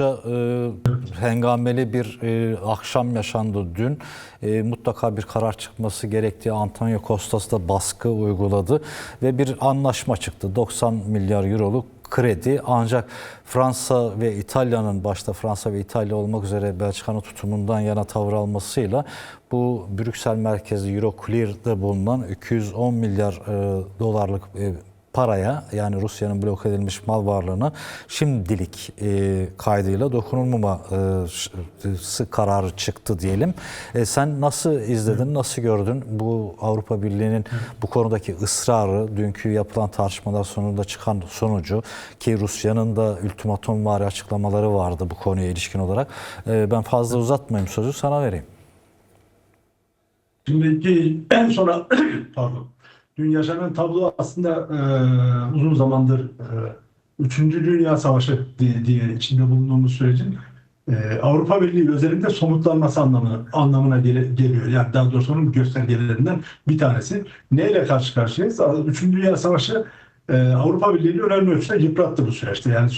oldukça hengameli bir akşam yaşandı dün. Mutlaka bir karar çıkması gerektiği Antonio Costas da baskı uyguladı ve bir anlaşma çıktı. 90 milyar euroluk kredi, ancak Fransa ve İtalya'nın, başta Fransa ve İtalya olmak üzere Belçika'nın tutumundan yana tavır almasıyla bu Brüksel merkezi Euroclear'da bulunan 210 milyar dolarlık paraya, yani Rusya'nın blok edilmiş mal varlığına şimdilik kaydıyla dokunulmaması kararı çıktı diyelim. Sen nasıl izledin, nasıl gördün bu Avrupa Birliği'nin bu konudaki ısrarı, dünkü yapılan tartışmalar sonunda çıkan sonucu, ki Rusya'nın da ultimatomvari açıklamaları vardı bu konuya ilişkin olarak. Ben fazla uzatmayayım, sözü sana vereyim. Şimdi en sona pardon. Dün yaşanan tablo aslında uzun zamandır 3. Dünya Savaşı diye içinde bulunduğumuz sürecin Avrupa Birliği özelinde somutlanması anlamına geliyor. Yani daha doğrusu onun göstergelerinden bir tanesi. Neyle karşı karşıyayız? 3. Dünya Savaşı Avrupa Birliği'ni önemli ölçüde yıprattı bu süreçte. Yani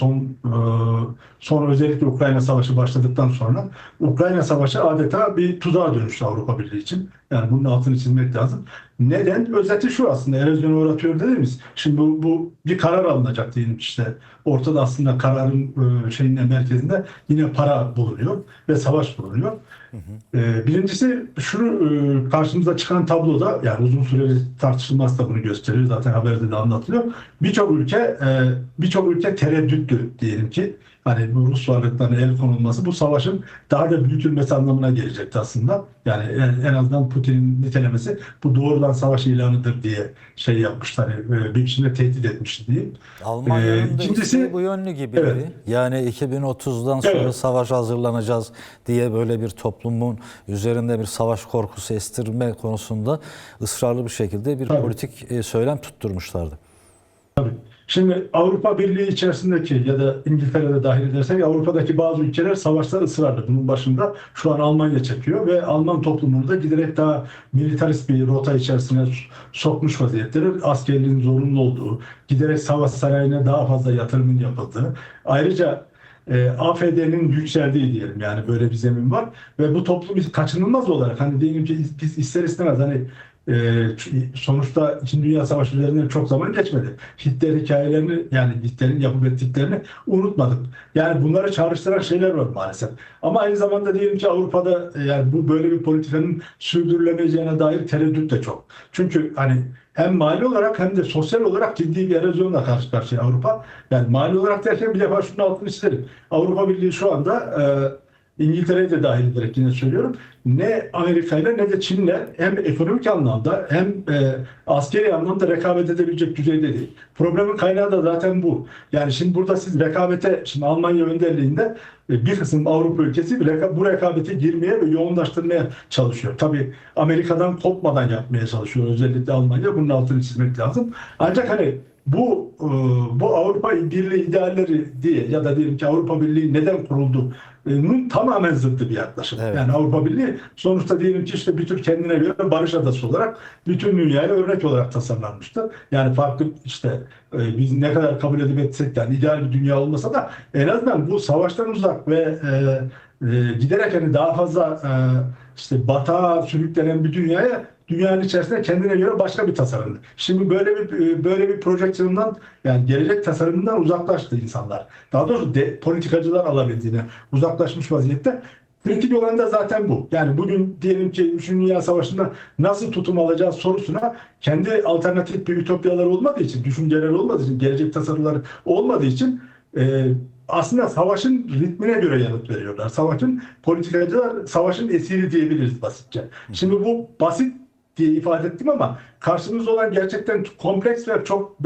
son özellikle Ukrayna Savaşı başladıktan sonra Ukrayna Savaşı adeta bir tuzağa dönüştü Avrupa Birliği için. Yani bunun altını çizmek lazım. Neden? Özeti şu aslında, erozyona uğratıyor dediğimiz. Şimdi bu bir karar alınacak diyelim işte. Ortada aslında kararın merkezinde yine para bulunuyor ve savaş bulunuyor. Birincisi şunu, karşımıza çıkan tabloda, yani uzun süreli tartışılmaz da bunu gösteriyor. Zaten haberde de anlatılıyor. Birçok ülke tereddütlü diyelim ki. Hani bu Rus varlıklarına el konulması bu savaşın daha da büyütülmesi anlamına gelecekti aslında. Yani en azından Putin'in nitelemesi bu doğrudan savaş ilanıdır diye yapmışlar. Bir biçimde tehdit etmişti diyeyim. Almanya'nın da isteği bu yönlü gibiydi. Evet. Yani 2030'dan sonra Evet. savaşa hazırlanacağız diye böyle bir toplumun üzerinde bir savaş korkusu estirme konusunda ısrarlı bir şekilde bir politik söylem tutturmuşlardı. Tabii. Şimdi Avrupa Birliği içerisindeki ya da İngiltere'de dahil edersek Avrupa'daki bazı ülkeler savaşlar ısrarlı. Bunun başında şu an Almanya çekiyor ve Alman toplumunu da giderek daha militarist bir rota içerisine sokmuş vaziyetleri. Askerliğin zorunlu olduğu, giderek savaş sanayine daha fazla yatırımın yapıldığı. Ayrıca AFD'nin yükseldiği diyelim, yani böyle bir zemin var ve bu toplum kaçınılmaz olarak, hani diyelim ki biz ister istemez, hani sonuçta İkinci Dünya Savaşı üzerinden çok zaman geçmedi. Hitler hikayelerini, yani Hitler'in yapıp ettiklerini unutmadık. Yani bunları çağrıştıran şeyler var maalesef. Ama aynı zamanda diyelim ki Avrupa'da yani bu böyle bir politikanın sürdürülemeyeceğine dair tereddüt de çok. Çünkü hani hem mali olarak hem de sosyal olarak ciddi bir erozyonla karşı karşıya Avrupa. Yani mali olarak derken bir defa şunun altını çizelim. Avrupa Birliği şu anda İngiltere'yi de dahil ederek yine söylüyorum, ne Amerika ile ne de Çin'le hem ekonomik anlamda hem askeri anlamda rekabet edebilecek düzeyde değil. Problemin kaynağı da zaten bu. Yani şimdi burada siz rekabete, şimdi Almanya önderliğinde bir kısım Avrupa ülkesi bu rekabete girmeye ve yoğunlaştırmaya çalışıyor. Tabii Amerika'dan kopmadan yapmaya çalışıyor özellikle Almanya. Bunun altını çizmek lazım. Ancak hani bu Avrupa Birliği idealleri diye ya da diyelim ki Avrupa Birliği neden kuruldu? Tamamen zıttı bir yaklaşım. Evet. Yani Avrupa Birliği sonuçta diyelim ki işte bir tür kendine göre barış adası olarak bütün dünyaya örnek olarak tasarlanmıştı. Yani farklı işte biz ne kadar kabul edip etsek de yani ideal bir dünya olmasa da en azından bu savaştan uzak ve giderek hani daha fazla işte batağa sürüklenen bir dünyanın içerisinde kendine göre başka bir tasarımdı. Şimdi böyle bir projeksiyondan, yani gelecek tasarımından uzaklaştı insanlar. Daha doğrusu politikacılar alabildiğine uzaklaşmış vaziyette. Kritik olan da zaten bu. Yani bugün diyelim ki 3. Dünya Savaşı'nda nasıl tutum alacağız sorusuna kendi alternatif bir ütopyaları olmadığı için, düşünceleri olmadığı için, gelecek tasarımları olmadığı için aslında savaşın ritmine göre yanıt veriyorlar. Politikacılar savaşın esiri diyebiliriz basitçe. Şimdi bu basit diye ifade ettim ama karşımızda olan gerçekten kompleks ve çok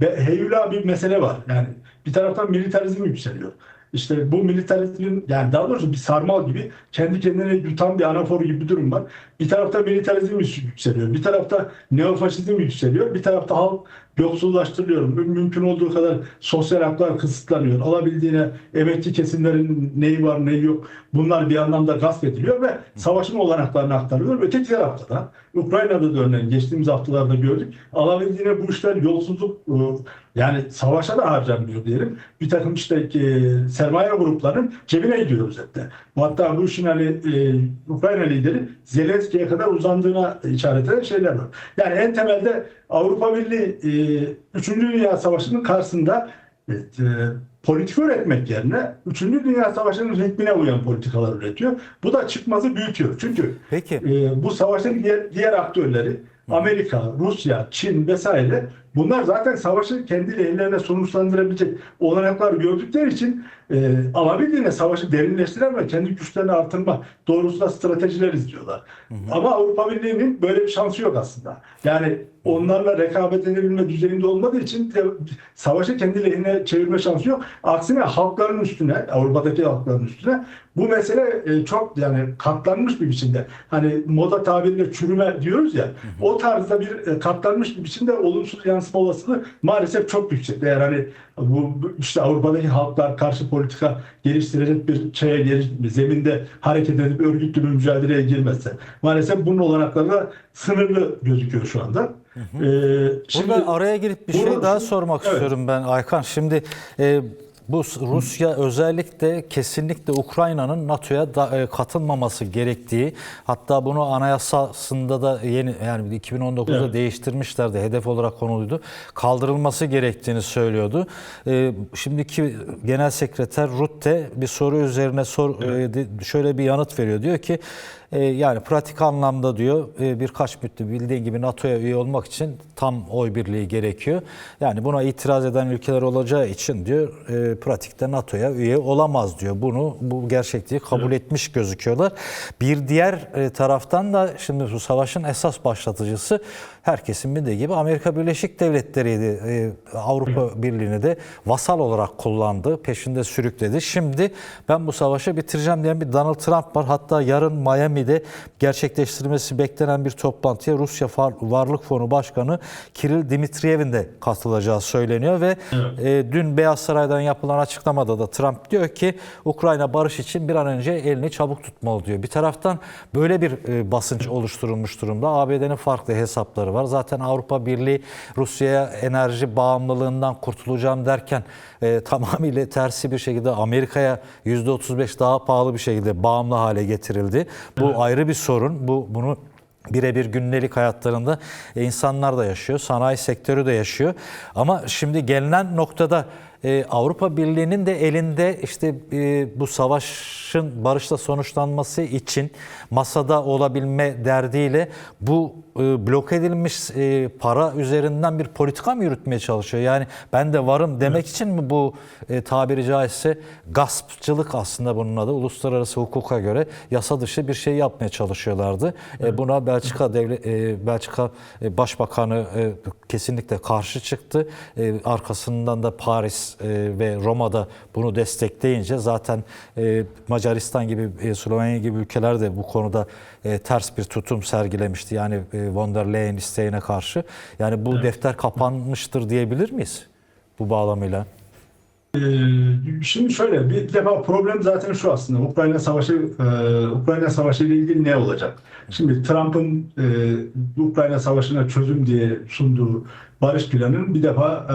heyula bir mesele var. Yani bir taraftan militarizm yükseliyor. İşte bu militarizmin, yani daha doğrusu bir sarmal gibi kendi kendine yutan bir anaforu gibi bir durum var. Bir tarafta militarizm yükseliyor, bir tarafta neofaşizm yükseliyor, bir tarafta halk yoksullaştırılıyor. Mümkün olduğu kadar sosyal haklar kısıtlanıyor. Alabildiğine emekçi kesimlerin neyi var neyi yok bunlar bir anlamda gasp ediliyor ve savaşın olanaklarını aktarılıyor. Öteki tarafta da Ukrayna'da da örneğin geçtiğimiz haftalarda gördük. Alabildiğine bu işler yolsuzluk yani savaşa da harcanmıyor diyelim. Bir takım işte sermaye gruplarının cebine gidiyor özetle. Hatta bu işin hani Ukrayna lideri Zelenski'ye kadar uzandığına işaret eden şeyler var. Yani en temelde Avrupa Birliği 3. Dünya Savaşı'nın karşısında politika üretmek yerine 3. Dünya Savaşı'nın ritmine uyan politikalar üretiyor. Bu da çıkmazı büyütüyor. Çünkü Peki. bu savaşın diğer aktörleri Amerika, Rusya, Çin vesaire bunlar zaten savaşı kendi lehlerine sonuçlandırabilecek olanaklar gördükleri için alabildiğine savaşı derinleştiren ve kendi güçlerini artırma doğrultusunda stratejiler izliyorlar. Ama Avrupa Birliği'nin böyle bir şansı yok aslında. Yani onlarla rekabet edebilme düzeyinde olmadığı için savaşı kendi lehine çevirme şansı yok. Aksine halkların üstüne, Avrupa'daki halkların üstüne bu mesele çok yani katlanmış bir biçimde. Hani moda tabiriyle çürüme diyoruz ya. O tarzda bir katlanmış bir biçimde olumsuz yansıma olasılığı maalesef çok yüksek. Eğer hani bu işte Avrupa'daki halklar karşı politika geliştirecek bir zeminde hareket edip örgütlü bir mücadeleye girmezse. Maalesef bunun olanakları da sınırlı gözüküyor şu anda. Burada araya girip bir şey daha sormak istiyorum ben Aykan. Şimdi bu Rusya özellikle kesinlikle Ukrayna'nın NATO'ya katılmaması gerektiği, hatta bunu anayasasında da yani 2019'da değiştirmişlerdi, hedef olarak konuluydu. Kaldırılması gerektiğini söylüyordu. Şimdiki Genel Sekreter Rutte bir soru üzerine şöyle bir yanıt veriyor. Diyor ki yani pratik anlamda diyor birkaç müddet bildiğin gibi NATO'ya üye olmak için tam oy birliği gerekiyor. Yani buna itiraz eden ülkeler olacağı için diyor pratikte NATO'ya üye olamaz diyor. Bu gerçekliği kabul etmiş gözüküyorlar. Bir diğer taraftan da şimdi bu savaşın esas başlatıcısı herkesin bildiği gibi Amerika Birleşik Devletleri'ydi. Avrupa Birliği'ni de vasal olarak kullandı, peşinde sürükledi. Şimdi ben bu savaşı bitireceğim diyen bir Donald Trump var. Hatta yarın Miami'de gerçekleştirilmesi beklenen bir toplantıya Rusya Varlık Fonu Başkanı Kirill Dmitriev'in de katılacağı söyleniyor ve dün Beyaz Saray'dan yapılan açıklamada da Trump diyor ki Ukrayna barış için bir an önce elini çabuk tutmalı diyor. Bir taraftan böyle bir basınç oluşturulmuş durumda. ABD'nin farklı hesapları var. Zaten Avrupa Birliği Rusya'ya enerji bağımlılığından kurtulacağım derken tamamıyla tersi bir şekilde Amerika'ya %35 daha pahalı bir şekilde bağımlı hale getirildi. Bu ayrı bir sorun. Bunu birebir gündelik hayatlarında insanlar da yaşıyor, sanayi sektörü de yaşıyor. Ama şimdi gelinen noktada Avrupa Birliği'nin de elinde işte bu savaşın barışla sonuçlanması için masada olabilme derdiyle bu blok edilmiş para üzerinden bir politika mı yürütmeye çalışıyor? Yani ben de varım demek için mi bu tabiri caizse gaspçılık aslında bunun adı. Uluslararası hukuka göre yasa dışı bir şey yapmaya çalışıyorlardı. Buna Belçika Başbakanı kesinlikle karşı çıktı. Arkasından da Paris ve Roma'da bunu destekleyince zaten Macaristan gibi, Slovenya gibi ülkeler de bu konuda ters bir tutum sergilemişti. Yani von der Leyen isteğine karşı. Yani bu defter kapanmıştır diyebilir miyiz bu bağlamıyla? Şimdi şöyle bir defa problem zaten şu aslında Ukrayna Savaşı ile ilgili ne olacak? Şimdi Trump'ın Ukrayna Savaşı'na çözüm diye sunduğu barış planının bir defa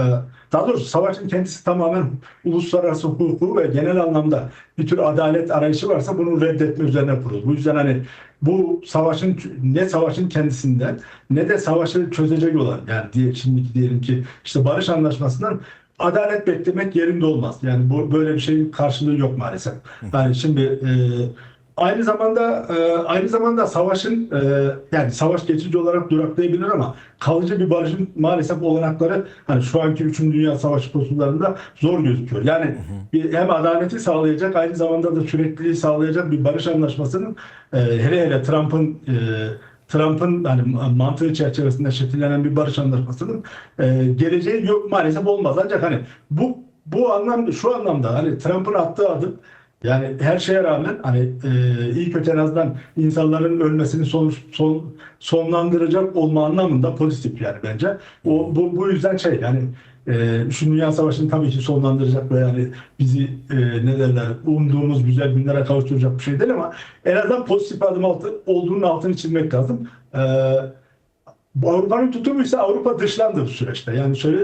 daha doğrusu savaşın kendisi tamamen uluslararası hukuku ve genel anlamda bir tür adalet arayışı varsa bunu reddetme üzerine kuruldu. Bu yüzden hani bu savaşın ne savaşın kendisinden ne de savaşı çözecek olan yani şimdiki diyelim ki işte barış anlaşmasından adalet beklemek yerinde olmaz. Yani böyle bir şeyin karşılığı yok maalesef. Yani şimdi aynı zamanda savaşın yani savaş geçici olarak duraklayabilir ama kalıcı bir barışın maalesef olanakları hani şu anki 3. Dünya Savaşı koşullarında zor gözüküyor. Yani hem adaleti sağlayacak aynı zamanda da sürekliliği sağlayacak bir barış anlaşmasının hele Trump'ın hani mantığı çerçevesinde şekillenen bir barış anlaşmasının geleceği yok maalesef olmaz. Ancak hani bu şu anlamda hani Trump'ın attığı adım Yani her şeye rağmen hani iyi kötü en azından insanların ölmesini sonlandıracak olma anlamında pozitif yani bence. Bu yüzden şey yani şu Dünya Savaşı'nı tabii ki sonlandıracak ve yani bizi ne derler umduğumuz güzel günlere kavuşturacak bir şey değil ama en azından pozitif bir adım olduğunun altını çizmek lazım. Bu Avrupa'nın tutumu ise Avrupa dışlandı bu süreçte. Yani şöyle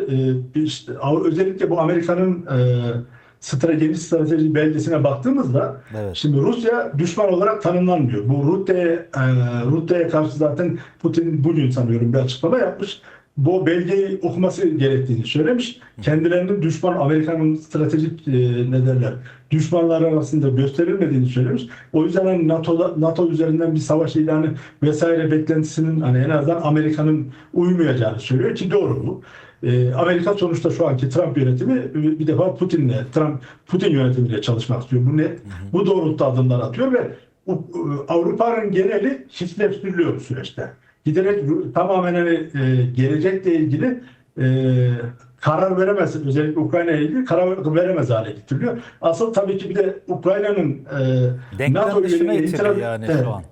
işte, özellikle bu Amerika'nın strateji belgesine baktığımızda Evet. şimdi Rusya düşman olarak tanımlanmıyor. Bu Rusya'ya karşı zaten Putin bugün sanıyorum bir açıklama yapmış. Bu belgeyi okuması gerektiğini söylemiş. Kendilerinin düşman Amerika'nın stratejik ne derler düşmanlar arasında gösterilmediğini söylemiş. O yüzden hani NATO üzerinden bir savaş ilanı vesaire beklentisinin hani en azından Amerika'nın uymayacağını söylüyor ki doğru bu. Amerika sonuçta şu anki Trump yönetimi bir defa Putin yönetimiyle çalışmak istiyor. Bu doğrultuda adımlar atıyor ve Avrupa'nın geneli hissettiriliyor bu süreçte. Giderek tamamen hani, gelecekle ilgili karar veremez. Özellikle Ukrayna ile ilgili karar veremez hale getiriliyor. Asıl tabii ki bir de Ukrayna'nın Denklem dışına itildi yani şu an.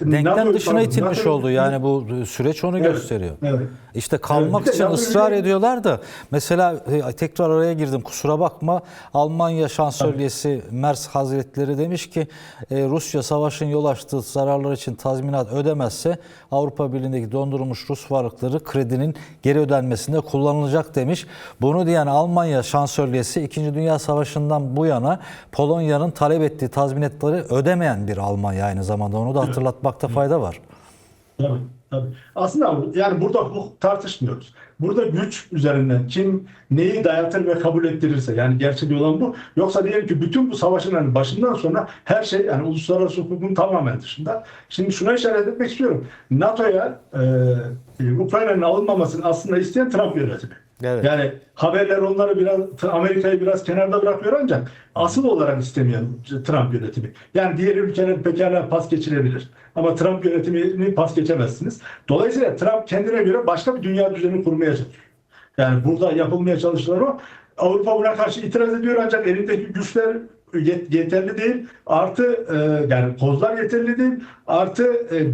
Denklem dışına itilmiş oldu. Yani bu süreç onu gösteriyor. Evet. İşte kalmak Evet, için NATO ısrar ediyorlar da mesela tekrar araya girdim kusura bakma. Almanya Şansölyesi Merz Hazretleri demiş ki Rusya savaşın yol açtığı zararlar için tazminat ödemezse Avrupa Birliği'ndeki dondurulmuş Rus varlıkları kredinin geri ödenmesinde kullanılacak demiş. Bunu diyen Almanya Şansölyesi 2. Dünya Savaşı'ndan bu yana Polonya'nın talep ettiği tazminatları ödemeyen bir Almanya aynı zamanda. Onu da hatırlatmakta fayda var. Tabii, tabii. Aslında yani burada hukuk tartışmıyoruz. Burada güç üzerinden kim neyi dayatır ve kabul ettirirse yani gerçek olan bu. Yoksa diyelim ki bütün bu savaşın hani başından sonra her şey yani uluslararası hukukun tamamen dışında. Şimdi şuna işaret etmek istiyorum. NATO'ya Ukrayna'nın alınmamasını aslında isteyen Trump yönetimi. Evet. Yani haberler onları Amerika'yı biraz kenarda bırakıyor ancak asıl olarak istemeyen Trump yönetimi. Yani diğer ülkeler pekala pas geçirebilir. Ama Trump yönetimini pas geçemezsiniz. Dolayısıyla Trump kendine göre başka bir dünya düzeni kurmaya çalışıyor. Yani burada yapılmaya çalışılan o. Avrupa buna karşı itiraz ediyor ancak elindeki güçler yeterli değil. Artı yani kozlar yeterli değil. Artı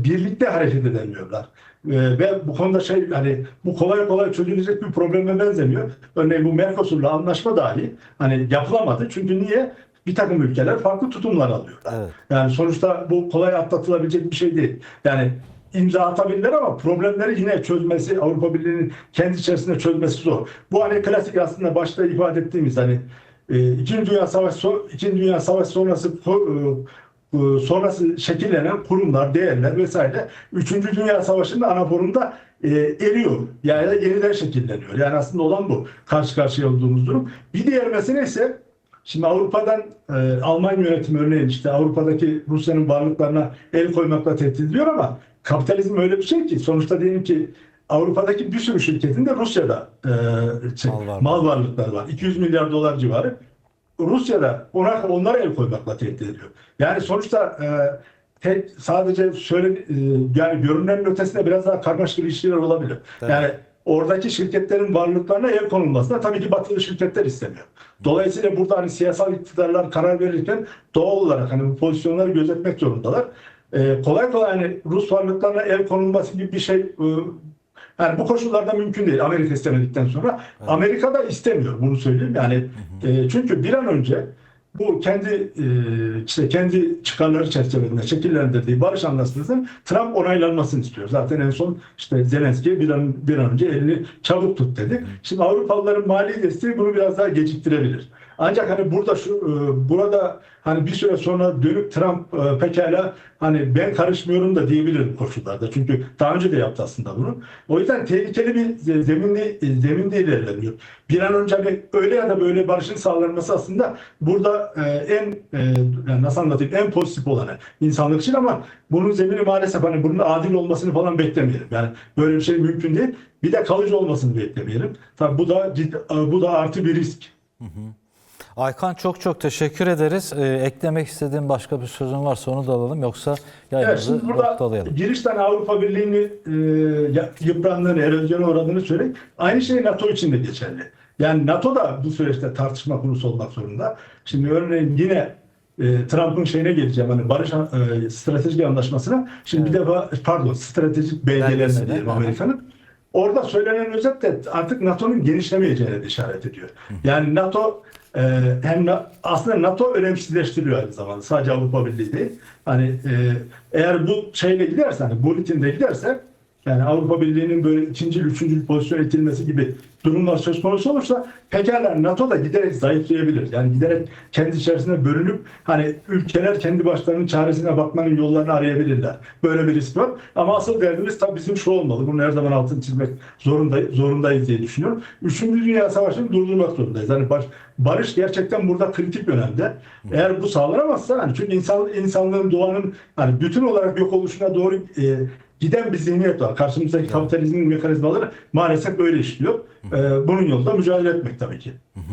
birlikte hareket edemiyorlar. Ve bu konuda şey hani bu kolay kolay çözülecek bir probleme benzemiyor. Örneğin bu Mercosur'la anlaşma dahi hani yapılamadı. Çünkü niye? Bir takım ülkeler farklı tutumlar alıyorlar. Evet. Yani sonuçta bu kolay atlatılabilecek bir şey değil. Yani imza atabilirler ama problemleri yine çözmesi, Avrupa Birliği'nin kendi içerisinde çözmesi zor. Bu hani klasik aslında başta ifade ettiğimiz hani İkinci Dünya Savaşı sonrası şekillenen kurumlar, değerler vesaire Üçüncü Dünya Savaşı'nın anaforunda eriyor. Yani yeniden şekilleniyor. Yani aslında olan bu. Karşı karşıya olduğumuz durum. Bir diğer mesele ise şimdi Avrupa'dan Alman yönetimi örneğin işte Avrupa'daki Rusya'nın varlıklarına el koymakla tehdit ediyor ama kapitalizm öyle bir şey ki sonuçta diyelim ki Avrupa'daki bir sürü şirketin de Rusya'da mal varlıkları var. 200 milyar dolar civarı. Rusya'da onlara el koymakla tehdit ediyor. Yani sonuçta sadece yani görünenin ötesinde biraz daha karmaşık ilişkiler olabilir. Evet. Yani oradaki şirketlerin varlıklarına el konulmasına tabii ki batılı şirketler istemiyor. Dolayısıyla burada hani siyasal iktidarlar karar verirken doğal olarak hani bu pozisyonları gözetmek zorundalar. Kolay kolay hani Rus varlıklarına el konulması gibi bir şey yani bu koşullarda mümkün değil Amerika istemedikten sonra. Evet. Amerika da istemiyor bunu söyleyeyim. Yani çünkü bir an önce bu kendi çıkarları çerçevesinde şekillendirdiği barış anlaşmasının Trump onaylanmasını istiyor. Zaten en son işte Zelenski bir an önce elini çabuk tut dedi. Şimdi Avrupalıların mali desteği bunu biraz daha geciktirebilir. Ancak hani burada hani bir süre sonra dönüp Trump pekala hani ben karışmıyorum da diyebilir bu koşullarda. Çünkü daha önce de yaptı aslında bunu. O yüzden tehlikeli bir zeminde ilerleniyor. Bir an önce hani öyle ya da böyle barışın sağlanması aslında burada nasıl anlatayım en pozitif olanı insanlık için ama bunun zemini maalesef hani bunun adil olmasını falan beklemeyelim. Yani böyle bir şey mümkün değil. Bir de kalıcı olmasını beklemeyelim. Tabii bu da artı bir risk. Aykan çok teşekkür ederiz. Eklemek istediğin başka bir sözün varsa onu da alalım. Yoksa yayınımızı noktalayalım. Girişten Avrupa Birliği'nin yıprandığını, erozyona uğradığını söyleyeyim. Aynı şey NATO için de geçerli. Yani NATO da bu süreçte tartışma konusu olmak zorunda. Şimdi örneğin yine Trump'ın şeyine geleceğim, hani barış stratejik anlaşmasına. Şimdi bir defa, pardon, stratejik belgelerine Belgesine, diyelim aha. Amerika'nın. Orada söylenen özet de artık NATO'nun genişlemeyeceğine de işaret ediyor. Yani NATO aslında NATO önemsizleştiriyor aynı zamanda. Sadece Avrupa Birliği değil. Hani eğer bu şeyle giderse, hani bu ritminde giderse, yani Avrupa Birliği'nin böyle ikinci, üçüncü pozisyona itilmesi gibi durumlar söz konusu olursa pekala NATO da giderek zayıflayabilir. Yani giderek kendi içerisinde bölünüp hani ülkeler kendi başlarının çaresine bakmanın yollarını arayabilirler. Böyle bir risk var. Ama asıl derdimiz tabii bizim şu olmalı. Bunu her zaman altını çizmek zorundayız diye düşünüyorum. Üçüncü Dünya Savaşı'nı durdurmak zorundayız. Hani barış gerçekten burada kritik önemde. Eğer bu sağlanamazsa, hani çünkü insanlığın, doğanın hani bütün olarak yok oluşuna doğru giden bir zihniyet var. Karşımızdaki kapitalizmin mekanizmaları maalesef böyle işliyor. Bunun yolunda mücadele etmek tabii ki.